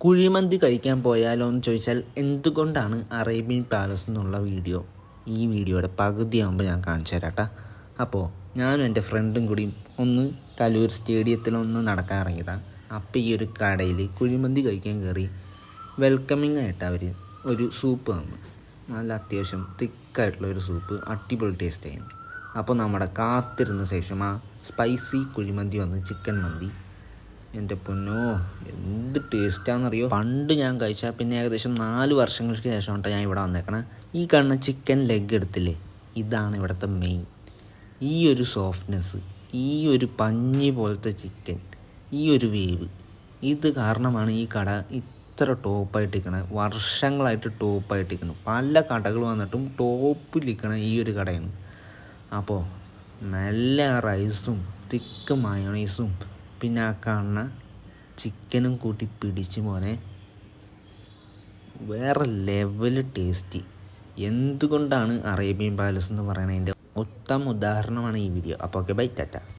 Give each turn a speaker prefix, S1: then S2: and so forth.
S1: കുഴിമന്തി കഴിക്കാൻ പോയാലോ എന്ന് ചോദിച്ചാൽ എന്തുകൊണ്ടാണ് അറേബ്യൻ പാലസ് എന്നുള്ള വീഡിയോ ഈ വീഡിയോയുടെ പകുതിയാകുമ്പോൾ ഞാൻ കാണിച്ചു തരാം കേട്ടോ. അപ്പോൾ ഞാനും എൻ്റെ ഫ്രണ്ടും കൂടി ഒന്ന് കലൂർ സ്റ്റേഡിയത്തിലൊന്ന് നടക്കാൻ ഇറങ്ങിയതാണ്. അപ്പോൾ ഈ ഒരു കടയിൽ കുഴിമന്തി കഴിക്കാൻ കയറി. വെൽക്കമിങ് ആയിട്ട് അവർ ഒരു സൂപ്പ് തന്നു. നല്ല അത്യാവശ്യം തിക്കായിട്ടുള്ളൊരു സൂപ്പ്, അടിപൊളി ടേസ്റ്റ് ആയിരുന്നു. അപ്പോൾ നമ്മുടെ കാത്തിരുന്ന ശേഷം ആ സ്പൈസി കുഴിമന്തി വന്ന് ചിക്കൻ മന്തി. എൻ്റെ പൊന്നോ, എന്ത് ടേസ്റ്റാണെന്നറിയോ. പണ്ട് ഞാൻ കഴിച്ചാൽ പിന്നെ ഏകദേശം 4 വർഷങ്ങൾക്ക് ശേഷമാണ് ഞാൻ ഇവിടെ വന്നേക്കണം. ഈ കാണുന്ന ചിക്കൻ ലെഗ് എടുത്തില്ലേ, ഇതാണ് ഇവിടുത്തെ മെയിൻ. ഈ ഒരു സോഫ്റ്റ്നെസ്, ഈ ഒരു പഞ്ഞി പോലത്തെ ചിക്കൻ, ഈ ഒരു വേവ്, ഇത് കാരണമാണ് ഈ കട ഇത്ര ടോപ്പായിട്ടിരിക്കണത്. വർഷങ്ങളായിട്ട് ടോപ്പായിട്ടിരിക്കുന്നു. പല കടകൾ വന്നിട്ടും ടോപ്പിലിരിക്കണ ഈ ഒരു കടയാണ്. അപ്പോൾ നല്ല റൈസും തിക്ക് മയോണൈസും പിന്നെ ആ കാണുന്ന ചിക്കനും കൂട്ടി പിടിച്ച് മോനെ വേറെ ലെവൽ ടേസ്റ്റ്. എന്തുകൊണ്ടാണ് അറേബ്യൻ പാലസ് എന്ന് പറയുന്നതിൻ്റെ ഉത്തമ ഉദാഹരണമാണ് ഈ വീഡിയോ. അപ്പോൾ ഓക്കെ, ബൈ, ടാറ്റ.